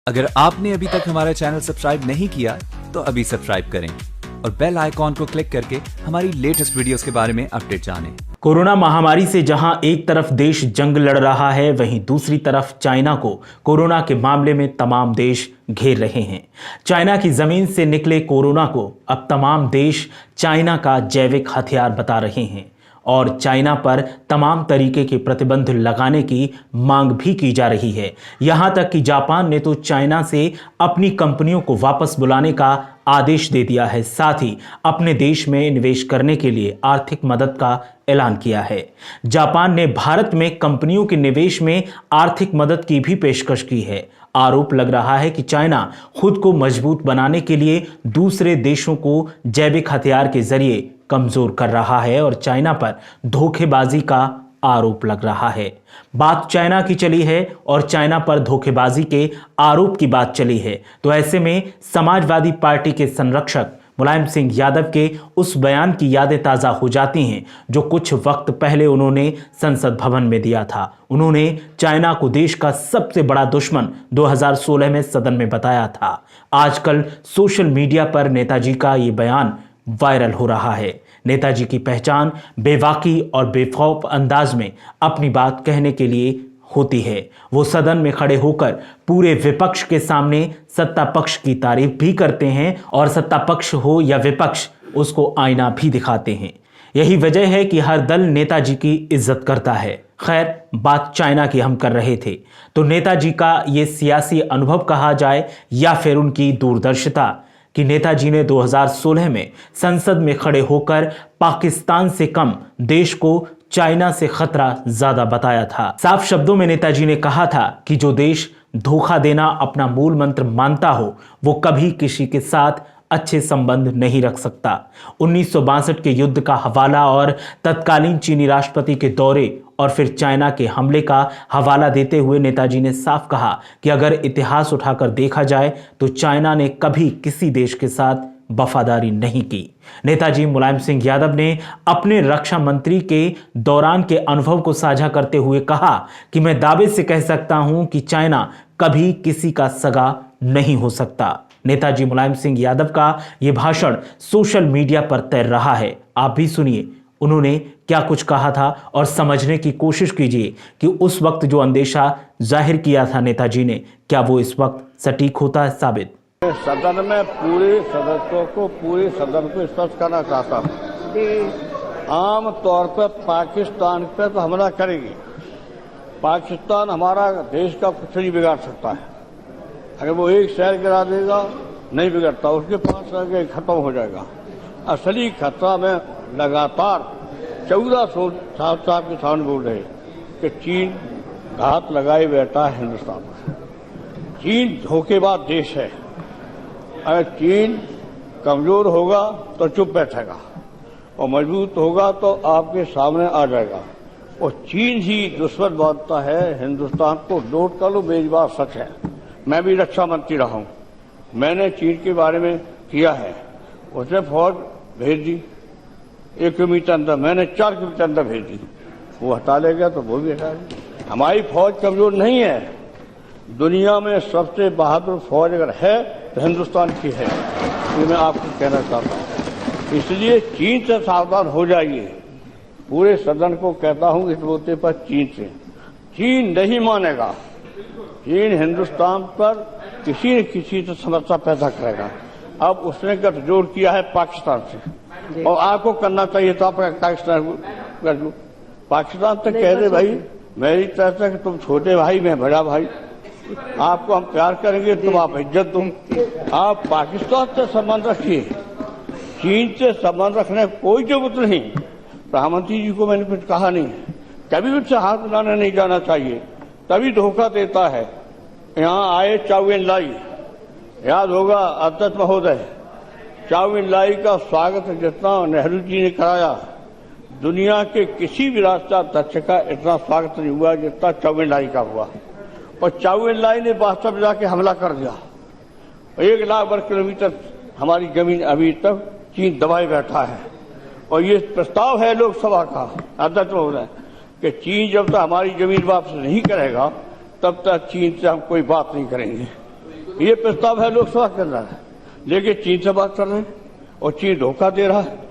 अगर आपने अभी तक हमारा चैनल सब्सक्राइब नहीं किया तो अभी सब्सक्राइब करें और बेल आइकॉन को क्लिक करके हमारी लेटेस्ट वीडियोस के बारे में अपडेट जानें। कोरोना महामारी से जहां एक तरफ देश जंग लड़ रहा है, वहीं दूसरी तरफ चाइना को कोरोना के मामले में तमाम देश घेर रहे हैं। चाइना की जमीन से निकले कोरोना को अब तमाम देश चाइना का जैविक हथियार बता रहे हैं और चाइना पर तमाम तरीके के प्रतिबंध लगाने की मांग भी की जा रही है। यहां तक कि जापान ने तो चाइना से अपनी कंपनियों को वापस बुलाने का आदेश दे दिया है, साथ ही अपने देश में निवेश करने के लिए आर्थिक मदद का ऐलान किया है। जापान ने भारत में कंपनियों के निवेश में आर्थिक मदद की भी पेशकश की है। आरोप लग रहा है कि चाइना खुद को मजबूत बनाने के लिए दूसरे देशों को जैविक हथियार के जरिए कमजोर कर रहा है और चाइना पर धोखेबाजी का आरोप लग रहा है। बात चाइना की चली है और चाइना पर धोखेबाजी के आरोप की बात चली है, तो ऐसे में समाजवादी पार्टी के संरक्षक मुलायम सिंह यादव के उस बयान की यादें ताज़ा हो जाती हैं जो कुछ वक्त पहले उन्होंने संसद भवन में दिया था। उन्होंने चाइना को देश का सबसे बड़ा दुश्मन 2016 में सदन में बताया था। आजकल सोशल मीडिया पर नेताजी का ये बयान वायरल हो रहा है। नेताजी की पहचान बेबाकी और बेखौफ अंदाज में अपनी बात कहने के लिए होती है। वो सदन में खड़े होकर पूरे विपक्ष के सामने सत्ता पक्ष की तारीफ भी करते हैं और सत्ता पक्ष हो या विपक्ष उसको आईना भी दिखाते हैं। यही वजह है कि हर दल नेताजी की इज्जत करता है। खैर, बात चाइना की हम कर रहे थे, तो नेताजी का ये सियासी अनुभव कहा जाए या फिर उनकी दूरदर्शिता कि नेताजी ने 2016 में संसद में खड़े होकर पाकिस्तान से कम देश को चाइना से खतरा ज्यादा बताया था। साफ शब्दों में नेताजी ने कहा था कि जो देश धोखा देना अपना मूल मंत्र मानता हो वो कभी किसी के साथ अच्छे संबंध नहीं रख सकता। 1962 के युद्ध का हवाला और तत्कालीन चीनी राष्ट्रपति के दौरे और फिर चाइना के हमले का हवाला देते हुए नेताजी ने साफ कहा कि अगर इतिहास उठाकर देखा जाए तो चाइना ने कभी किसी देश के साथ वफादारी नहीं की। नेताजी मुलायम सिंह यादव ने अपने रक्षा मंत्री के दौरान के अनुभव को साझा करते हुए कहा कि मैं दावे से कह सकता हूं कि चाइना कभी किसी का सगा नहीं हो सकता। नेताजी मुलायम सिंह यादव का यह भाषण सोशल मीडिया पर तैर रहा है। आप भी सुनिए उन्होंने क्या कुछ कहा था और समझने की कोशिश कीजिए कि उस वक्त जो अंदेशा जाहिर किया था नेताजी ने, क्या वो इस वक्त सटीक होता है साबित। सदन में पूरे सदस्यों को पूरे सदन को स्पष्ट करना चाहता हूँ। आम तौर पर पाकिस्तान पर तो हमला करेगी। पाकिस्तान हमारा देश का कुछ नहीं बिगाड़ सकता है। अगर वो एक शहर गिरा देगा नहीं बिगड़ता, उसके 5 शहर खत्म हो जाएगा। असली खतरा में लगातार 1400 साहब के सामने बोल रहे कि चीन घात लगाए बैठा है हिंदुस्तान में। चीन धोखेबाज देश है। अगर चीन कमजोर होगा तो चुप बैठेगा और मजबूत होगा तो आपके सामने आ जाएगा। और चीन ही दुश्मन मानता है हिंदुस्तान को। नोट कर लो, मेरी बात सच है। मैं भी रक्षा मंत्री रहा हूं। मैंने चीन के बारे में किया है। उसने फौज भेज दी 1 किलोमीटर अंदर, मैंने 4 किलोमीटर अंदर भेज दी। वो हटा लेगा तो वो भी हटा देगा। हमारी फौज कमजोर नहीं है। दुनिया में सबसे बहादुर फौज अगर है तो हिंदुस्तान की है। ये मैं आपको कहना चाहता हूं। इसलिए चीन से सावधान हो जाइए। पूरे सदन को कहता हूं इस मुद्दे पर चीन से। चीन नहीं मानेगा। चीन हिंदुस्तान पर किसी न किसी से समस्या पैदा करेगा। अब उसने गठजोड़ किया है पाकिस्तान से और आपको करना चाहिए था पाकिस्तान तक कह दे भाई मेरी तरफ से तुम छोटे भाई मैं बड़ा भाई, आपको हम प्यार करेंगे, तुम आप इज्जत दूं। आप पाकिस्तान से संबंध रखिए। चीन से संबंध रखने कोई जरूरत नहीं। प्रधानमंत्री जी को मैंने कुछ कहा नहीं, कभी उनसे हाथ मिलाने नहीं जाना चाहिए। तभी धोखा देता है। यहाँ आए चाउ एन लाई, याद होगा अध्यक्ष महोदय, चाउ एन लाई का स्वागत जितना नेहरू जी ने कराया, दुनिया के किसी भी राष्ट्राध्यक्ष का इतना स्वागत नहीं हुआ जितना चाउ एन लाई का हुआ। और चाउ एन लाई ने वास्तव में जाके हमला कर दिया। 1 लाख वर्ग किलोमीटर हमारी जमीन अभी तक चीन दबाए बैठा है। और ये प्रस्ताव है लोकसभा का अध्यक्ष महोदय कि चीन जब तक हमारी जमीन वापस नहीं करेगा तब तक चीन से हम कोई बात नहीं करेंगे। ये प्रस्ताव है लोकसभा के अंदर, लेकिन चीन से बात कर रहे हैं और चीन धोखा दे रहा है।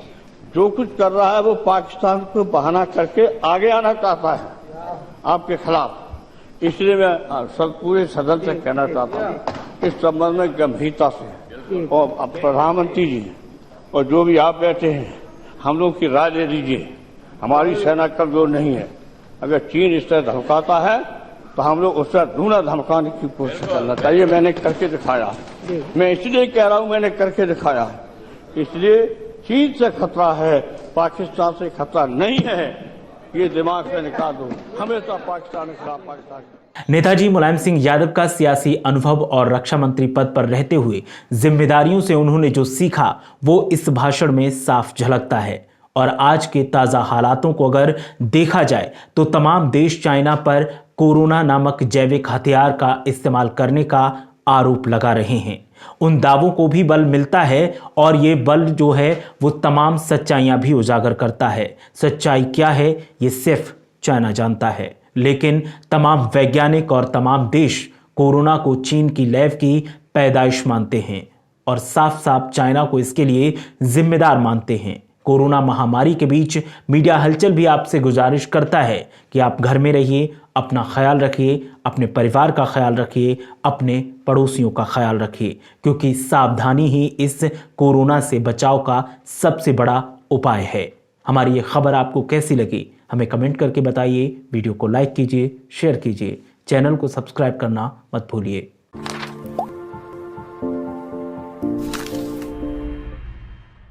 जो कुछ कर रहा है वो पाकिस्तान को बहाना करके आगे आना चाहता है आपके खिलाफ। इसलिए मैं पूरे सदन से कहना चाहता हूँ इस संबंध में गंभीरता से, और प्रधानमंत्री जी और जो भी आप बैठे हैं, हम लोग की राय ले लीजिए। हमारी सेना कमजोर नहीं है। अगर चीन इस तरह धमकाता है तो हम लोग उससे दूना धमकाने की कोशिश करना चाहिए। मैंने करके दिखाया, मैं इसलिए कह रहा हूं मैंने करके दिखाया। इसलिए चीन से खतरा है, पाकिस्तान से खतरा नहीं है। ये दिमाग से निकाल दो। हमेशा पाकिस्तान के खिलाफ पाकिस्तान। नेताजी मुलायम सिंह यादव का सियासी अनुभव और रक्षा मंत्री पद पर रहते हुए जिम्मेदारियों से उन्होंने जो सीखा वो इस भाषण में साफ झलकता है। और आज के ताज़ा हालातों को अगर देखा जाए तो तमाम देश चाइना पर कोरोना नामक जैविक हथियार का इस्तेमाल करने का आरोप लगा रहे हैं। उन दावों को भी बल मिलता है और ये बल जो है वो तमाम सच्चाइयां भी उजागर करता है। सच्चाई क्या है ये सिर्फ चाइना जानता है, लेकिन तमाम वैज्ञानिक और तमाम देश कोरोना को चीन की लैब की पैदाइश मानते हैं और साफ साफ चाइना को इसके लिए जिम्मेदार मानते हैं। कोरोना महामारी के बीच मीडिया हलचल भी आपसे गुजारिश करता है कि आप घर में रहिए, अपना ख्याल रखिए, अपने परिवार का ख्याल रखिए, अपने पड़ोसियों का ख्याल रखिए, क्योंकि सावधानी ही इस कोरोना से बचाव का सबसे बड़ा उपाय है। हमारी ये खबर आपको कैसी लगी हमें कमेंट करके बताइए। वीडियो को लाइक कीजिए, शेयर कीजिए, चैनल को सब्सक्राइब करना मत भूलिए।